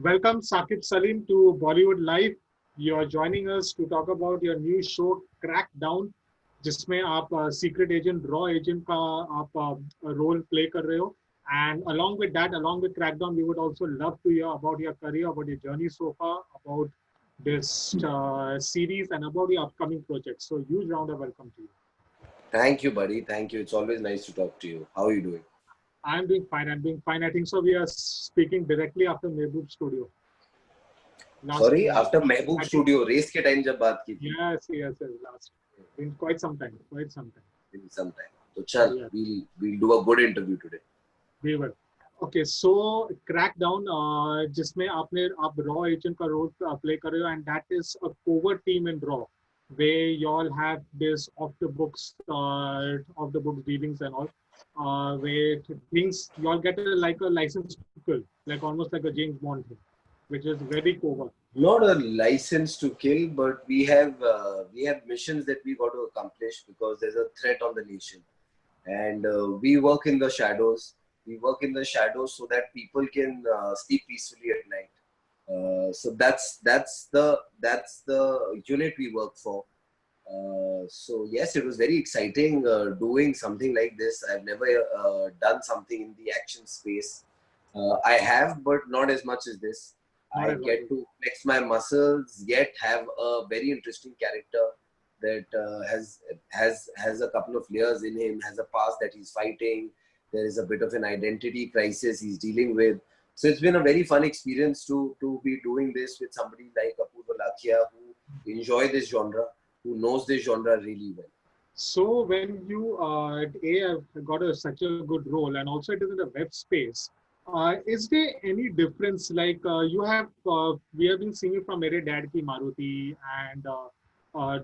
Welcome Saqib Salim to Bollywood Live. You are joining us to talk about your new show Crackdown, जिसमें आप secret agent raw agent का आप role play कर रहे हो. And along with that, along with Crackdown, we would also love to hear about your career, about your journey so far, about this series, and about your upcoming projects. So, huge round of welcome to you. Thank you, buddy. Thank you. It's always nice to talk to you. How are you doing? I'm doing fine. I'm doing fine. I think so. We are speaking directly after Mehboob Studio. Sorry, after Mehboob I think, Studio, race के time जब बात की थी. yes. Last, in quite some time. In some time. So, chal, Yeah. we'll do a good interview today. We will. Okay, so Crackdown, जिसमें आप Raw agent का role play कर रहे हो, and that is a covert team in Raw, where you all have this off the books dealings and all, where things you all get like a license to kill, like almost like a James Bond thing, which is very covert. Not a license to kill, but we have missions that we got to accomplish because there's a threat on the nation, and we work in the shadows. We work in the shadows so that people can sleep peacefully at night. So that's the unit we work for. So yes, it was very exciting doing something like this. I've never done something in the action space. I have, but not as much as this. I get to flex my muscles, yet have a very interesting character that has a couple of layers in him, has a past that he's fighting. There is a bit of an identity crisis he's dealing with. So it's been a very fun experience to be doing this with somebody like Apurva Lakhia, who enjoy this genre, who knows this genre really well. So when you have got such a good role, and also it is in the web space, is there any difference? Like we have been seeing you from Mere Dad Ki Maruti and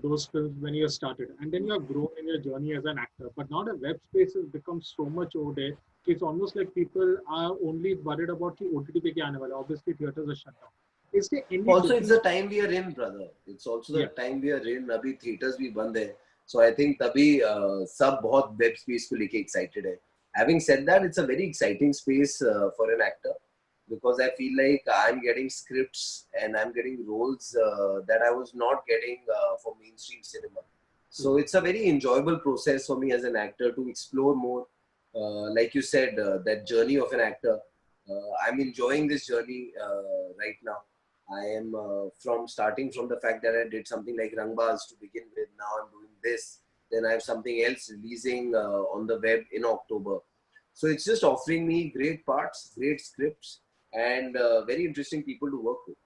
those films when you started, and then you have grown in your journey as an actor. But now the web space has become so much over there. It's almost like people are only worried about the OTT pe kya aane wala. Obviously, theaters are shut down. Is there any also it's the time we are in, brother. It's also the time we are in. Abhi theaters bhi band hai. So I think तभी सब बहुत web space को लेके excited है. Having said that, it's a very exciting space for an actor because I feel like I'm getting scripts and I'm getting roles that I was not getting for mainstream cinema. So it's a very enjoyable process for me as an actor to explore more. Like you said, that journey of an actor. I'm enjoying this journey right now. I am starting from the fact that I did something like Rangbaz to begin with. Now I'm doing this. Then I have something else releasing on the web in October. So it's just offering me great parts, great scripts, and very interesting people to work with.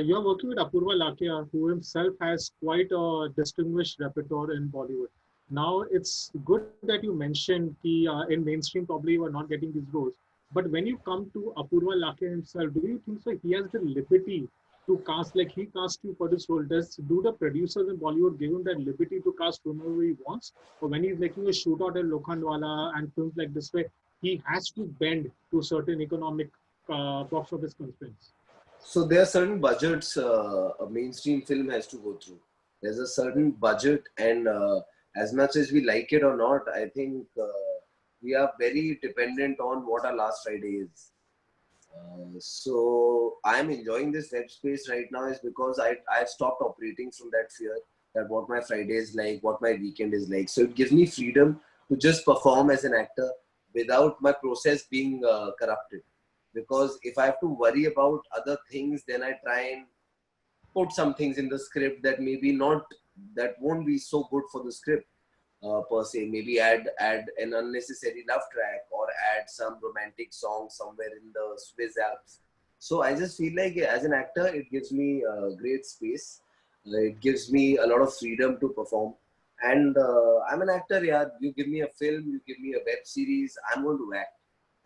You're working with Apurva Lakhia, who himself has quite a distinguished repertoire in Bollywood. Now, it's good that you mentioned that in mainstream probably you are not getting these roles. But when you come to Apurva Lakhia himself, do you think so he has the liberty to cast, like he cast you for this role? Do the producers in Bollywood give him that liberty to cast whomever he wants? Or when he's making a shootout at Lokhandwala and films like this way, he has to bend to certain economic box office constraints? So there are certain budgets a mainstream film has to go through. There's a certain budget, and as much as we like it or not, I think we are very dependent on what our last Friday is. So I'm enjoying this web space right now is because I've stopped operating from that fear that what my Friday is like, what my weekend is like. So it gives me freedom to just perform as an actor without my process being corrupted. Because if I have to worry about other things, then I try and put some things in the script that maybe not, that won't be so good for the script per se. Maybe add an unnecessary love track or add some romantic song somewhere in the Swiss Alps. So I just feel like as an actor, it gives me great space. It gives me a lot of freedom to perform. And I'm an actor, yeah. You give me a film, you give me a web series, I'm going to act.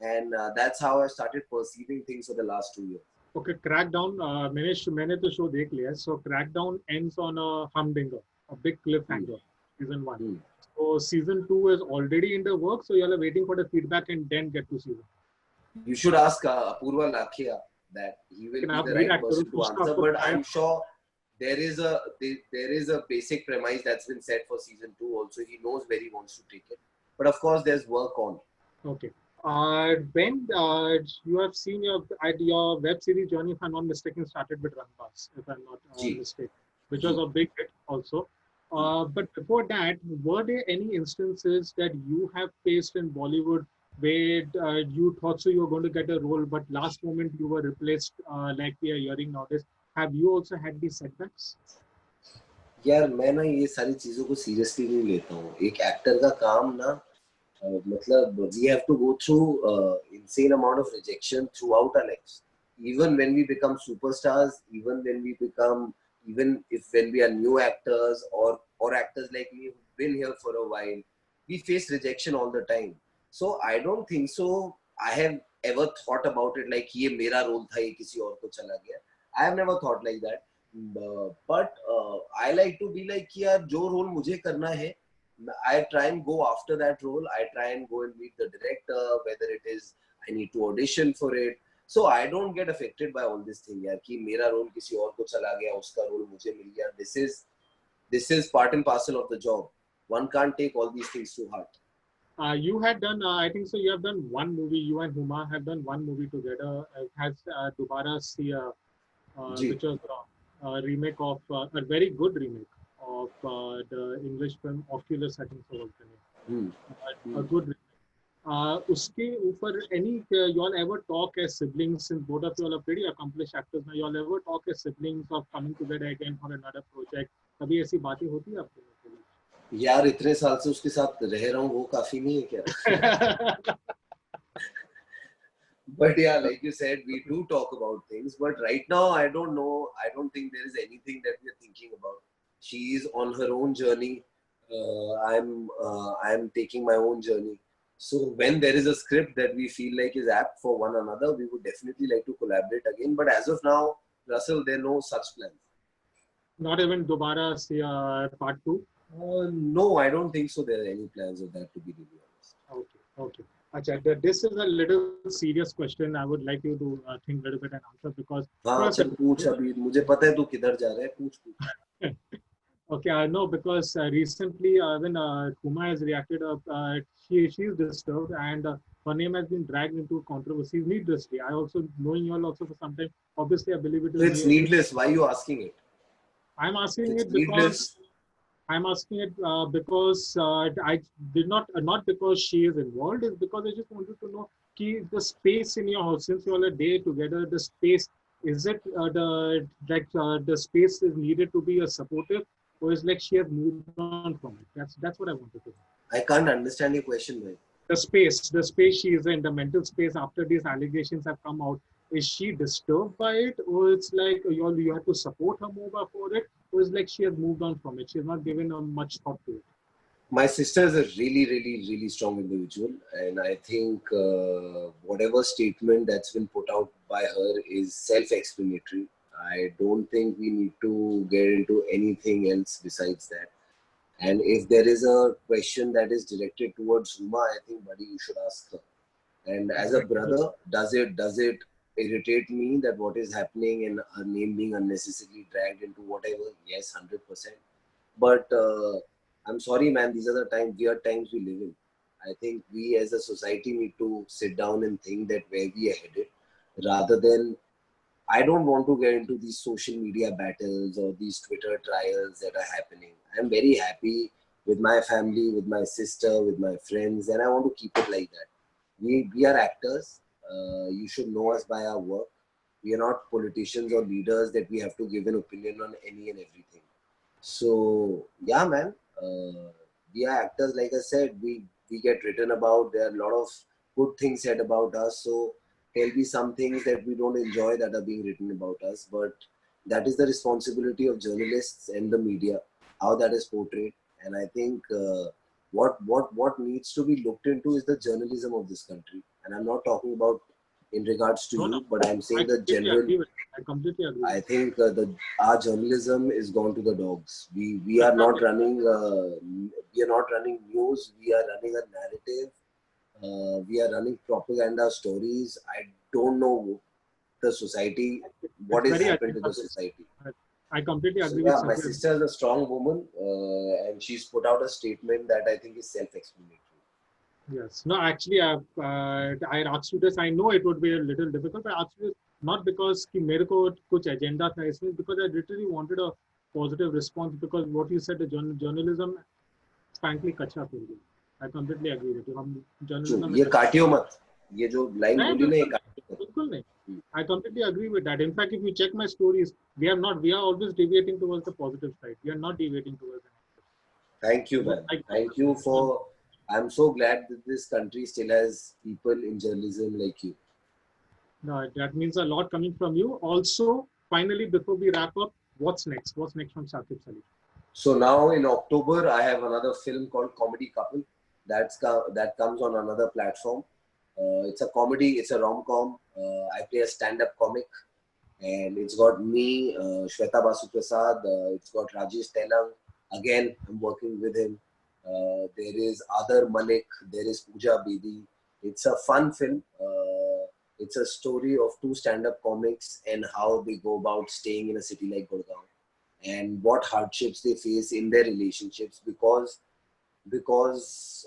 And that's how I started perceiving things for the last 2 years. Okay, Crackdown. मैंने तो show देख लिया. So Crackdown ends on a humdinger, a big cliffhanger. Season 1. So season 2 is already in the works. So you all are waiting for the feedback and then get to season. You should ask Apurva Lakhia that. He will be the right person to answer. But I'm sure there is a basic premise that's been set for season 2 also. He knows where he wants to take it. But of course, there's work on. Okay. When you have seen your web series journey, if I'm not mistaken, started with Ranbas, if I'm not Ji, mistaken, which was ji. a big hit also. But before that, were there any instances that you have faced in Bollywood where you thought so you were going to get a role, but last moment you were replaced, like we are hearing nowadays? Have you also had these setbacks? यार मैं ना ये सारी चीजों को seriously नहीं लेता हूँ. एक एक्टर का काम ना मतलब we have to go through insane amount of rejection throughout our lives. Even when we become superstars, even when we become, even if when we are new actors or actors like me who've been here for a while, we face rejection all the time. So I don't think so. I have ever thought about it like ये मेरा role था, ये किसी और को चला गया. I have never thought like that. But I like to be like कि यार जो रोल मुझे करना है, I try and go after that role. I try and go and meet the director, whether it is I need to audition for it. So I don't get affected by all this thing यार कि मेरा role किसी और को चला गया, उसका role मुझे मिल गया. This is part and parcel of the job. One can't take all these things to heart. You had done, I think so. You have done one movie. You and Huma have done one movie together. It has Dobara Sia, ji. which was a remake of a very good remake of the English film Oculus, I think so was the name. A good remake. Uske ऊपर any you all ever talk as siblings, since both of you all are pretty accomplished actors now, you all ever talk as siblings of coming together again for another project? कभी ऐसी बातें होती है आप लोगों के यार इतने साल से उसके साथ रह रहा हूँ, वो काफी नहीं है क्या? लिए? But yeah, like you said, we do talk about things. But right now, I don't know. I don't think there is anything that we are thinking about. She is on her own journey. I'm taking my own journey. So when there is a script that we feel like is apt for one another, we would definitely like to collaborate again. But as of now, Russell, there are no such plans. Not even Dobara say part two. No, I don't think so. There are any plans of that, to be really honest. Okay, okay. Acha, this is a little serious question. I would like you to think a little bit and answer because. हाँ चल पूछ अभी मुझे पता है तू किधर जा रहा है पूछ. Okay, I know because recently when Kuma has reacted, she's disturbed and her name has been dragged into controversies needlessly. I also knowing you all also for some time. Obviously, I believe it is. It's needless. Why are you asking it? I'm asking It's it needless. because I'm asking it because I did not because she is involved. It's because I just wanted to know the space in your house since you all are there together. The space is it the space is needed to be a supportive, or is like she has moved on from it? That's what I wanted to know. I can't understand your question, man. The space she is in, the mental space after these allegations have come out, is she disturbed by it, or it's like you have to support her more for it, or it's like she has moved on from it? She's not given much thought to it. My sister is a really, really, really strong individual, and I think whatever statement that's been put out by her is self-explanatory. I don't think we need to get into anything else besides that. And if there is a question that is directed towards Huma, I think, buddy, you should ask her. And as a brother, does it irritate me that what is happening and her name being unnecessarily dragged into whatever? Yes, 100%. But I'm sorry, man. These are the weird times we live in. I think we as a society need to sit down and think that where we are headed, rather than. I don't want to get into these social media battles or these Twitter trials that are happening. I'm very happy with my family, with my sister, with my friends, and I want to keep it like that. We are actors. You should know us by our work. We are not politicians or leaders that we have to give an opinion on any and everything. So yeah, man, we are actors. Like I said, we get written about. There are a lot of good things said about us. So there'll be some things that we don't enjoy that are being written about us. But that is the responsibility of journalists and the media, how that is portrayed. And I think what needs to be looked into is the journalism of this country. And I'm not talking about in regards to No, you, no, but I'm I saying the completely general. agree with you. I completely agree. I think our journalism is gone to the dogs. We are not running news. We are running a narrative. We are running propaganda stories. I don't know the society, what It's has very happened to the aggressive. society. I completely So agree with yeah, my Sabir. sister is a strong woman, and she's put out a statement that I think is self-explanatory. Yes. No, actually, I asked you this. I know it would be a little difficult, but I asked you this not because कि मेरे को कुछ agenda था इसमें, because I literally wanted a positive response, because what you said, the journalism, frankly, कच्चा फिर गया. I completely agree with you. हम journalism में ये कच्चा. काटियो मत, ये जो लाइन नहीं, बोली ना, ये बिल्कुल काटियो मत. बिल्कुल नहीं. I completely agree with that. In fact, if you check my stories, we are always deviating towards the positive side. We are not deviating towards the negative. Thank you, So, man. Thank you for. I'm so glad that this country still has people in journalism like you. No, that means a lot coming from you. Also, finally, before we wrap up, what's next? What's next from Saqib Salih? So now in October, I have another film called Comedy Couple. That comes on another platform. It's a comedy. It's a rom-com. I play a stand-up comic, and it's got me, Shweta Basu Prasad. It's got Rajesh Tenang. Again, I'm working with him. There is Adar Malik. There is Pooja Bedi. It's a fun film. It's a story of two stand-up comics and how they go about staying in a city like Gurgaon, and what hardships they face in their relationships because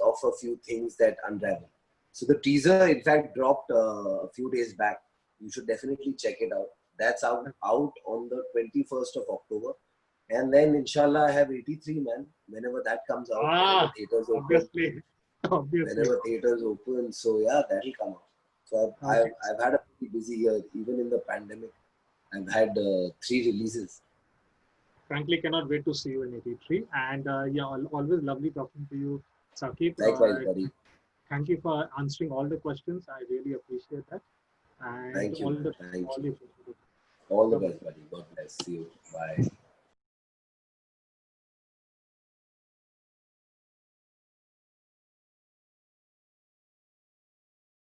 of a few things that unravel. So the teaser, in fact, dropped a few days back. You should definitely check it out. That's out on the 21st of October. And then, inshallah, I have 83, man. Whenever that comes out, whenever theaters open. Obviously. Whenever theaters open. So, yeah, that'll come out. So, I've had a pretty busy year. Even in the pandemic, I've had 3 releases. Frankly, cannot wait to see you in 83. And yeah, always lovely talking to you, Saqib. Likewise, buddy. Thank you for answering all the questions. I really appreciate that. And Thank you. all the Thank all you. the All the best, buddy. God bless you. Bye.